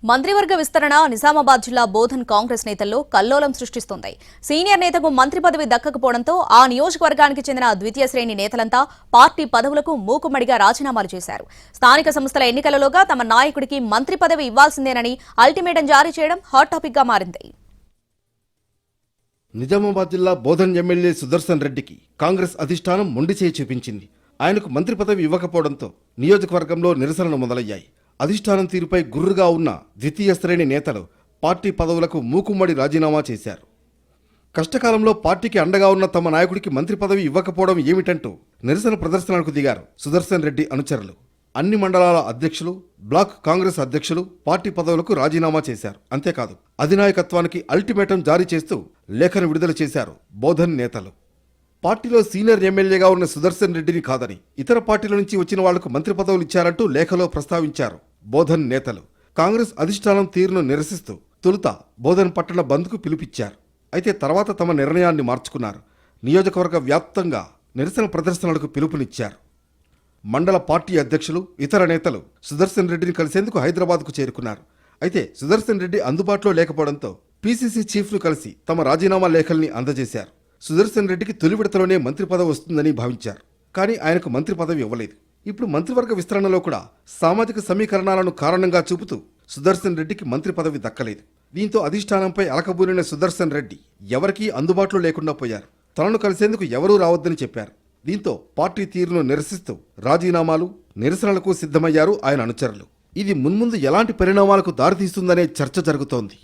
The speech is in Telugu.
మంత్రివర్గ విస్తరణ నిజామాబాద్ జిల్లా బోధన్ కాంగ్రెస్ నేతల్లో కల్లోలం సృష్టిస్తోంది. సీనియర్ నేతకు మంత్రి పదవి దక్కకపోవడంతో ఆ నియోజకవర్గానికి చెందిన ద్వితీయ శ్రేణి నేతలంతా పార్టీ పదవులకు మూకుమ్మడిగా రాజీనామాలు చేశారు. స్థానిక సంస్థల ఎన్నికలలోగా తమ నాయకుడికి మంత్రి పదవి ఇవ్వాల్సిందేనని అల్టిమేటం జారీ చేయడం హాట్ టాపిక్ గా మారింది. నిజామాబాద్ జిల్లా బోధన్ ఎమ్మెల్యే సుదర్శన్ రెడ్డికి కాంగ్రెస్ అధిష్టానం మొండిచేయి చూపించింది. ఆయనకు మంత్రి పదవి ఇవ్వకపోవడంతో నియోజకవర్గంలో నిరసనలు మొదలయ్యాయి. అధిష్టానం తీరుపై గుర్రుగా ఉన్న ద్వితీయ శ్రేణి నేతలు పార్టీ పదవులకు మూకుమ్మడి రాజీనామా చేశారు. కష్టకాలంలో పార్టీకి అండగా ఉన్న తమ నాయకుడికి మంత్రి పదవి ఇవ్వకపోవడం ఏమిటంటూ నిరసన ప్రదర్శనలకు దిగారు సుదర్శన్ రెడ్డి అనుచరులు. అన్ని మండలాల అధ్యక్షులు, బ్లాక్ కాంగ్రెస్ అధ్యక్షులు పార్టీ పదవులకు రాజీనామా చేశారు. అంతేకాదు అధినాయకత్వానికి అల్టిమేటం జారీ చేస్తూ లేఖను విడుదల చేశారు బోధన్ నేతలు. పార్టీలో సీనియర్ ఎమ్మెల్యేగా ఉన్న సుదర్శన్ రెడ్డిని కాదని ఇతర పార్టీల నుంచి వచ్చిన వాళ్లకు మంత్రి పదవులు ఇచ్చారంటూ లేఖలో ప్రస్తావించారు బోధన్ నేతలు. కాంగ్రెస్ అధిష్టానం తీరును నిరసిస్తూ తొలుత బోధన్ పట్టణ బంద్కు పిలుపిచ్చారు. అయితే తర్వాత తమ నిర్ణయాన్ని మార్చుకున్నారు. నియోజకవర్గ వ్యాప్తంగా నిరసన ప్రదర్శనలకు పిలుపునిచ్చారు. మండల పార్టీ అధ్యక్షులు, ఇతర నేతలు సుదర్శన్ రెడ్డిని కలిసేందుకు హైదరాబాద్కు చేరుకున్నారు. అయితే సుదర్శన్ రెడ్డి అందుబాటులో లేకపోవడంతో పీసీసీ చీఫ్ను కలిసి తమ రాజీనామా లేఖల్ని అందజేశారు. సుదర్శన్ రెడ్డికి తొలి విడతలోనే మంత్రి పదవి వస్తుందని భావించారు. కానీ ఆయనకు మంత్రి పదవి ఇవ్వలేదు. ఇప్పుడు మంత్రివర్గ విస్తరణలో కూడా సామాజిక సమీకరణాలను కారణంగా చూపుతూ సుదర్శన్ రెడ్డికి మంత్రి పదవి దక్కలేదు. దీంతో అధిష్టానంపై అలకబూరిన సుదర్శన్ రెడ్డి ఎవరికీ అందుబాటులో లేకుండా పోయారు. తనను కలిసేందుకు ఎవరూ రావద్దని చెప్పారు. దీంతో పార్టీ తీరును నిరసిస్తూ రాజీనామాలు, నిరసనలకు సిద్ధమయ్యారు ఆయన అనుచరులు. ఇది మున్ముందు ఎలాంటి పరిణామాలకు దారితీస్తుందనే చర్చ జరుగుతోంది.